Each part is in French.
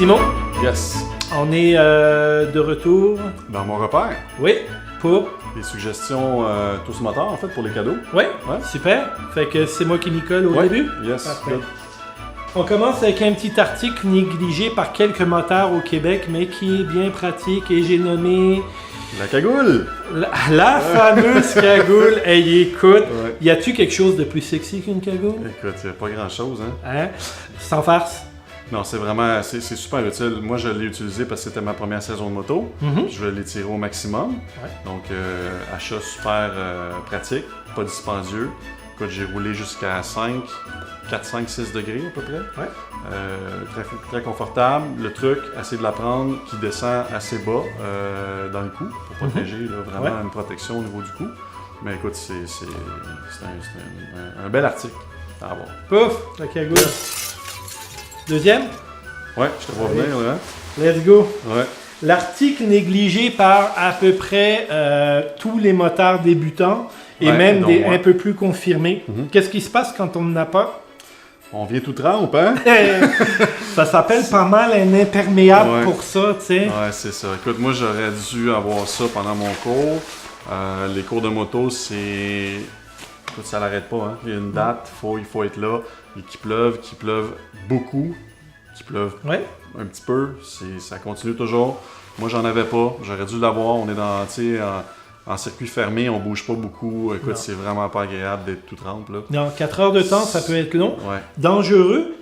Simon, Yes. on est de retour. Dans mon repère, Oui, pour. les suggestions tous moteurs en fait pour les cadeaux. Oui, Ouais. super. Fait que c'est moi qui m'y colle au Ouais. début. Yes. Parfait. Good. On commence avec un petit article négligé par quelques motards au Québec, mais qui est bien pratique et j'ai nommé La cagoule. la fameuse cagoule. Hey, écoute, Ouais. y a-tu quelque chose de plus sexy qu'une cagoule? Écoute, il n'y a pas grand chose, hein. Hein? Sans farce. Non, c'est vraiment, c'est super utile. Moi, je l'ai utilisé parce que c'était ma première saison de moto. Mhm. Je vais l'étirer au maximum. Ouais. Donc, achat super pratique, pas dispendieux. Écoute, j'ai roulé jusqu'à 4, 5, 6 degrés à peu près. Ouais. Très, très confortable. Le truc, essayer de la prendre qui descend assez bas dans le cou pour protéger là, vraiment une protection au niveau du cou. Mais écoute, c'est un bel article à avoir. Pouf, la cagoule. Deuxième, Ouais, je te vois venir là. let's go. Ouais. L'article négligé par à peu près tous les motards débutants et Ouais, même dont des moi. un peu plus confirmés. Mhm. Qu'est-ce qui se passe quand on n'en a pas? On vient tout trempe, hein? Ça s'appelle pas mal un imperméable Ouais. pour ça, tu sais. Ouais, c'est ça. Écoute, moi, j'aurais dû avoir ça pendant mon cours. Les cours de moto, c'est... Écoute, ça l'arrête pas, hein? Il y a une date, il faut être là. Et qu'il pleuve beaucoup, qu'il pleuve Ouais. un petit peu, ça continue toujours. Moi, j'en avais pas. J'aurais dû l'avoir. On est dans, tu sais, en circuit fermé, on bouge pas beaucoup. Écoute, Non. c'est vraiment pas agréable d'être tout trempe, là. Non, 4 heures de temps, ça peut être long, Ouais. dangereux,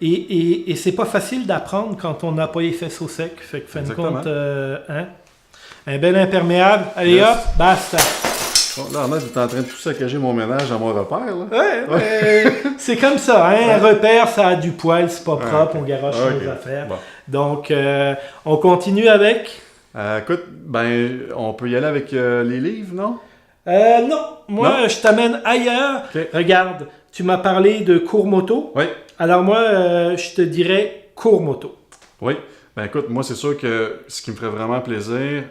et c'est pas facile d'apprendre quand on n'a pas les fesses au sec. Fait que, fin de Exactement. compte, hein? Un bel imperméable. Allez Yes. hop, basta. Oh, là, en fait, j'étais en train de tout saccager mon ménage à mon repère, là. Ouais, c'est comme ça, hein? Un repère, ça a du poil, c'est pas propre, ok. on garoche Ok. nos affaires. Bon. Donc, on continue avec... Écoute, ben, on peut y aller avec les livres, non? Non, moi, Non? je t'amène ailleurs. Ok. Regarde, tu m'as parlé de cours moto. Oui. Alors moi, je te dirais cours moto. Oui. Ben écoute, moi c'est sûr que ce qui me ferait vraiment plaisir,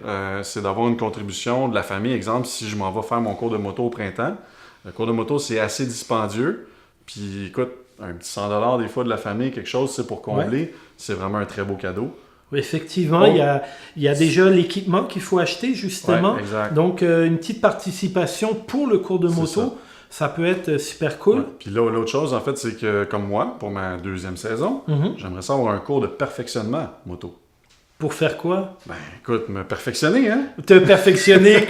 c'est d'avoir une contribution de la famille. Exemple, si je m'en vais faire mon cours de moto au printemps, le cours de moto c'est assez dispendieux. Puis écoute, un petit 100$ des fois de la famille, quelque chose, c'est pour combler. C'est vraiment un très beau cadeau. Effectivement, Oh. il y a déjà l'équipement qu'il faut acheter, justement. Ouais, exact. Donc, une petite participation pour le cours de C'est moto, ça peut être super cool. Ouais. Puis là, l'autre chose, en fait, c'est que comme moi, pour ma deuxième saison, Mhm. j'aimerais ça avoir un cours de perfectionnement moto. Pour faire quoi? Ben écoute, me perfectionner, hein? Te perfectionner comme...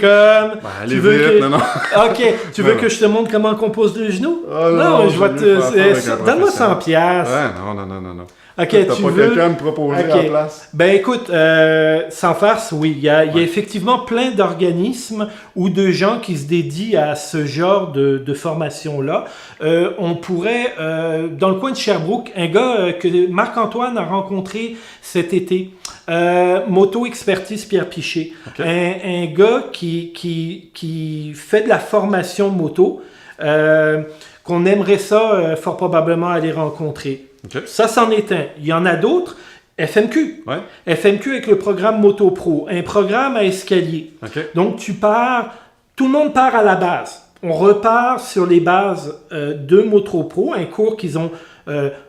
Ben aller Tu veux vite, que- non, non. Ok, tu veux Non. que je te montre comment on pose le genou? Oh, non, je vais je veux faire affaire avec un Donne-moi 100 professionnel. piastres. Ouais, non. Ok, T'as tu pas veux... quelqu'un à me proposer Ok. à la place? Ben écoute, sans farce, oui, il y a Ouais. effectivement plein d'organismes ou de gens qui se dédient à ce genre de formation-là. On pourrait, dans le coin de Sherbrooke, un gars que Marc-Antoine a rencontré cet été, Moto Expertise Pierre Piché, Ok. un gars qui fait de la formation moto, qu'on aimerait ça fort probablement aller rencontrer. Ok. Ça, c'en est un. Il y en a d'autres. FMQ. Ouais. FMQ avec le programme Moto Pro. Un programme à escalier. Ok. Donc, tu pars... Tout le monde part à la base. On repart sur les bases de Moto Pro, un cours qu'ils ont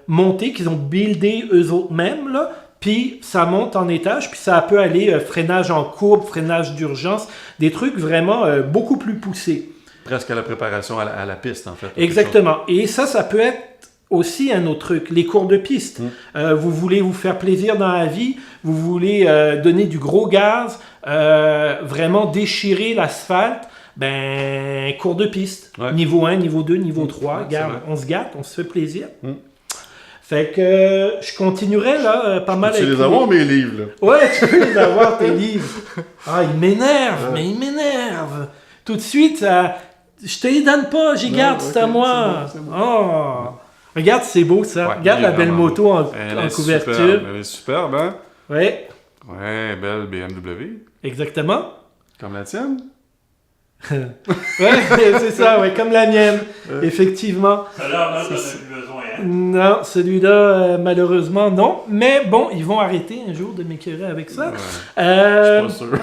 monté, qu'ils ont buildé eux autres mêmes, là. Puis, ça monte en étage, puis ça peut aller freinage en courbe, freinage d'urgence, des trucs vraiment beaucoup plus poussés. Presque à la préparation à la piste, en fait. Exactement. Et ça peut être aussi un autre truc, les cours de piste. Vous voulez vous faire plaisir dans la vie, vous voulez donner du gros gaz, vraiment déchirer l'asphalte, ben, cours de piste. Ouais. Niveau 1, niveau 2, niveau 3. Ouais, Regarde, c'est vrai. on se gâte, on se fait plaisir. Mm. Fait que je continuerai là, pas mal Tu avec les avoir, mes livres, là? Ouais, tu peux les avoir, tes livres. Ah, il m'énerve, mais il m'énerve. Tout de suite, je te les donne pas, j'y Non, garde, c'est à ok, moi. c'est bon. Oh. Regarde, c'est beau ça. Ouais, Regarde il est la belle vraiment moto en Elle en est couverture. superbe, elle est superbe, hein? Ouais, Ouais, belle BMW. exactement. Comme la tienne? Ouais, c'est ça, ouais, comme la mienne. Effectivement. Alors, là, t'en as plus besoin, hein? Non, celui-là, malheureusement, non. Mais bon, ils vont arrêter un jour de m'écœurer avec ça. Ouais, je suis pas sûr.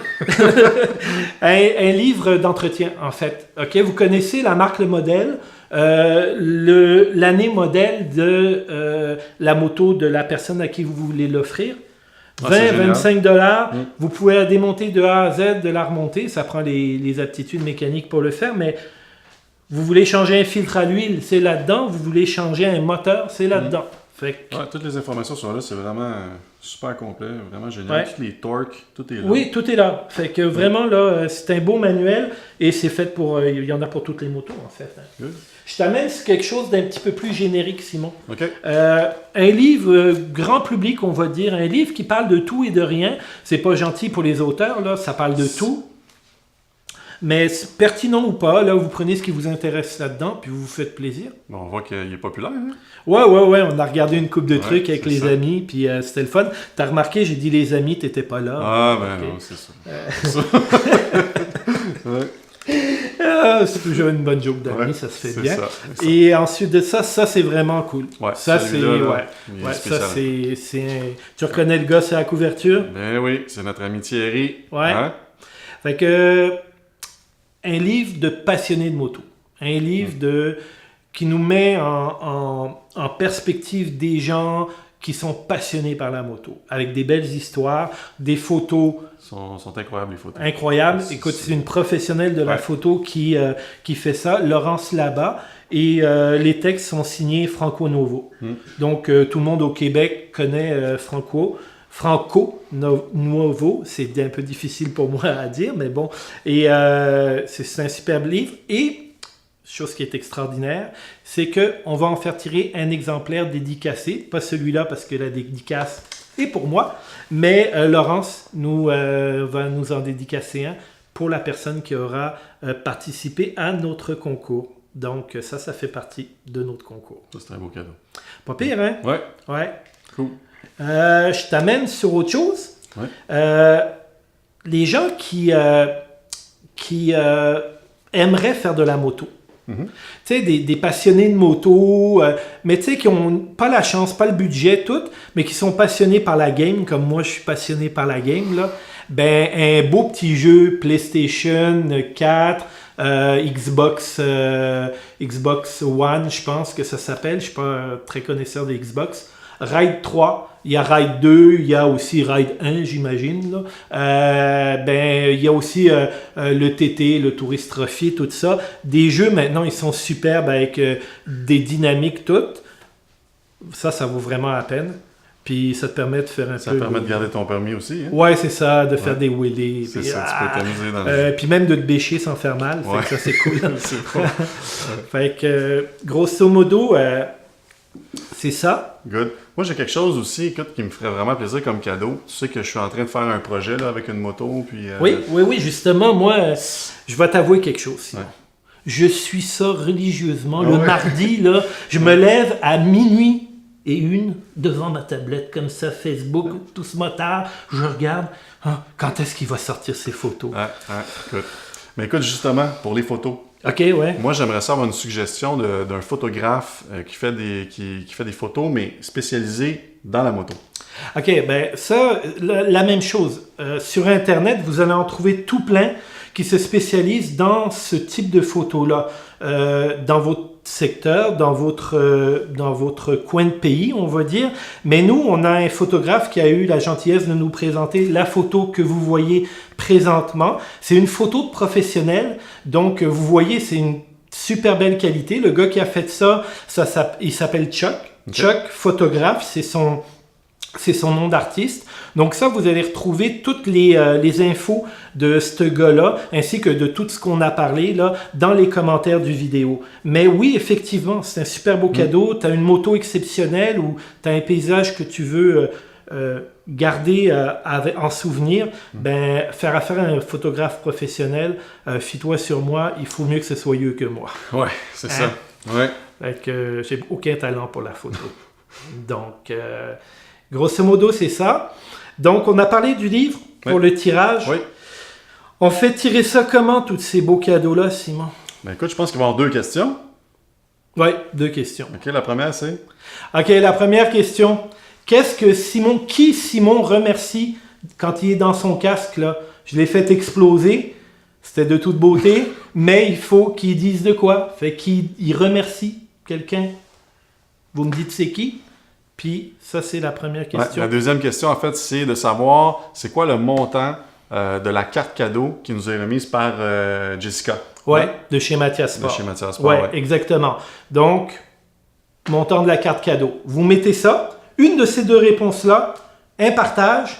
un livre d'entretien, en fait. Ok, vous connaissez la marque Le Modèle. l'année modèle de la moto de la personne à qui vous voulez l'offrir. 20-25 $. Vous pouvez la démonter de A à Z, de la remonter. Ça prend les aptitudes mécaniques pour le faire, mais vous voulez changer un filtre à l'huile, c'est là-dedans. Vous voulez changer un moteur, c'est là-dedans. Fait que... toutes les informations sont là, c'est vraiment super complet, vraiment génial. Toutes les torques, tout est là. Oui, tout est là. Fait que vraiment, là, c'est un beau manuel et c'est fait pour... il y en a pour toutes les motos, en fait. Good. Je t'amène sur quelque chose d'un petit peu plus générique, Simon. OK. Un livre grand public, on va dire. Un livre qui parle de tout et de rien. C'est pas gentil pour les auteurs, là. Ça parle de tout. Mais pertinent ou pas, là, vous prenez ce qui vous intéresse là-dedans, puis vous vous faites plaisir. Bon, on voit qu'il est populaire, hein? Ouais, on a regardé une couple de trucs avec les amis, puis c'était le fun. T'as remarqué, j'ai dit les amis, t'étais pas là. Ah, ben non, c'est ça. C'est toujours une bonne joke d'amis, ça se fait bien. Ça. Et ensuite de ça c'est vraiment cool. Ouais, ça, c'est... ça, Tu reconnais le gars, c'est la couverture? Ben oui, c'est notre ami Thierry. Ouais. Hein? Fait que... Un livre de passionnés de moto. Un livre qui nous met en perspective des gens qui sont passionnés par la moto. Avec des belles histoires, des photos... sont incroyables, les photos. Incroyables. Écoute, c'est une professionnelle de la photo qui fait ça, Laurence Labat. Et les textes sont signés Franco Novo. Donc, tout le monde au Québec connaît Franco Novo, c'est un peu difficile pour moi à dire, mais bon. Et c'est un superbe livre. Et, chose qui est extraordinaire, c'est qu'on va en faire tirer un exemplaire dédicacé. Pas celui-là parce que la dédicace est pour moi, mais Laurence va nous en dédicacer un pour la personne qui aura participé à notre concours. Donc ça fait partie de notre concours. Ça, c'est un beau cadeau. Pas pire, hein? Ouais. Cool. Je t'amène sur autre chose. Les gens qui aimeraient faire de la moto. Tu sais, des passionnés de moto, mais tu sais, qui n'ont pas la chance, pas le budget, tout, mais qui sont passionnés par la game, comme moi, je suis passionné par la game, là. Ben, un beau petit jeu PlayStation 4, Xbox One, je pense que ça s'appelle. Je ne suis pas très connaisseur de Xbox. Ride 3, il y a Ride 2, il y a aussi Ride 1, j'imagine. Là. Il y a aussi le TT, le Tourist Trophy, tout ça. Des jeux, maintenant, ils sont superbes avec des dynamiques toutes. Ça vaut vraiment la peine. Puis ça te permet de faire Ça permet de garder ton permis aussi. Hein? Ouais, c'est ça, de faire des wheelies. C'est ça, tu peux t'amuser dans le... Puis même de te bêcher sans faire mal. Fait que ça, c'est cool. C'est cool. Fait que, grosso modo, c'est ça. Good. Moi, j'ai quelque chose aussi, écoute, qui me ferait vraiment plaisir comme cadeau. Tu sais que je suis en train de faire un projet là, avec une moto. Puis, Oui, justement, moi, je vais t'avouer quelque chose. Simon. Je suis ça religieusement. Le mardi, là, je me lève à minuit et une devant ma tablette, comme ça, Facebook, tout ce motard. Je regarde, quand est-ce qu'il va sortir ses photos? Écoute. Mais écoute, justement, pour les photos. OK, ouais. Moi, j'aimerais ça avoir une suggestion d'un photographe qui fait des photos, mais spécialisé dans la moto. OK, ben ça, la même chose. Sur Internet, vous allez en trouver tout plein qui se spécialisent dans ce type de photos-là. Dans votre secteur, dans votre coin de pays, on va dire. Mais nous, on a un photographe qui a eu la gentillesse de nous présenter la photo que vous voyez présentement. C'est une photo de professionnel. Donc, vous voyez, c'est une super belle qualité. Le gars qui a fait ça, il s'appelle Chuck. Okay. Chuck, photographe, c'est son nom d'artiste. Donc ça, vous allez retrouver toutes les infos de ce gars-là, ainsi que de tout ce qu'on a parlé là, dans les commentaires du vidéo. Mais oui, effectivement, c'est un super beau cadeau. Tu as une moto exceptionnelle ou tu as un paysage que tu veux garder en souvenir. Faire affaire à un photographe professionnel, fie-toi sur moi, il faut mieux que ce soit mieux que moi. Ouais, c'est ça. Ouais. Fait que j'ai aucun talent pour la photo. Donc... grosso modo, c'est ça. Donc, on a parlé du livre pour le tirage. Oui. On fait tirer ça comment, tous ces beaux cadeaux-là, Simon? Ben écoute, je pense qu'il va y avoir 2 questions. Oui, 2 questions. OK, la première, c'est? OK, la première question. Qui Simon remercie quand il est dans son casque, là? Je l'ai fait exploser. C'était de toute beauté. mais il faut qu'ils disent de quoi. Fait qu'ils remercient quelqu'un. Vous me dites c'est qui? Puis ça, c'est la première Ouais, question. la deuxième question, en fait, c'est de savoir c'est quoi le montant de la carte cadeau qui nous est remise par Jessica. Ouais, de chez Mathias De Sport. chez Mathias Sport, Ouais, ouais. exactement. Donc, montant de la carte cadeau. Vous mettez ça. Une de ces deux réponses-là, un partage.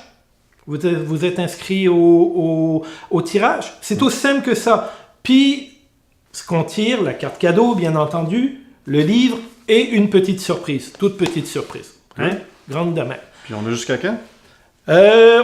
Vous êtes inscrit au tirage. C'est aussi simple que ça. Puis, ce qu'on tire, la carte cadeau, bien entendu, le livre et une petite surprise. Toute petite surprise. Hein? Grande demain. Puis on a jusqu'à quand?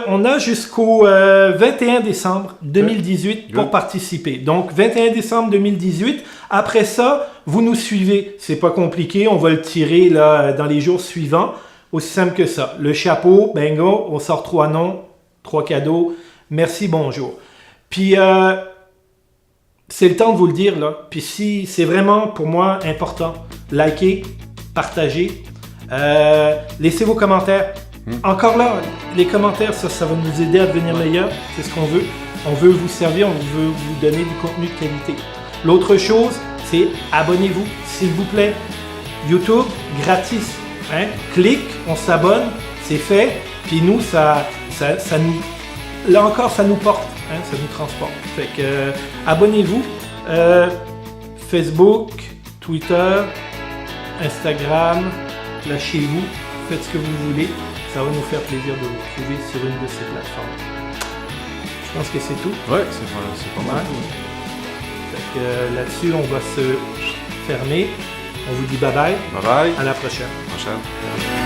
On a jusqu'au 21 décembre 2018 pour Good. participer. Donc, 21 décembre 2018. Après ça, vous nous suivez. C'est pas compliqué. On va le tirer là, dans les jours suivants. Aussi simple que ça. Le chapeau, bingo, on sort 3 noms, 3 cadeaux. Merci, bonjour. Puis, c'est le temps de vous le dire, là. Puis si c'est vraiment, pour moi, important, likez, partagez, laissez vos commentaires. Encore là, les commentaires, ça va nous aider à devenir meilleurs. C'est ce qu'on veut. On veut vous servir, on veut vous donner du contenu de qualité. L'autre chose, c'est abonnez-vous, s'il vous plaît. YouTube, gratis. Hein? Clique, on s'abonne, c'est fait. Puis nous, ça nous... Là encore, ça nous porte. Hein? Ça nous transporte. Fait que, abonnez-vous. Facebook, Twitter, Instagram, lâchez-vous. Faites ce que vous voulez. Ça va nous faire plaisir de vous trouver sur une de ces plateformes. Je pense que c'est tout. Ouais, c'est pas mal. Fait que, là-dessus, on va se fermer. On vous dit bye bye. Bye bye. À la prochaine. Prochaine.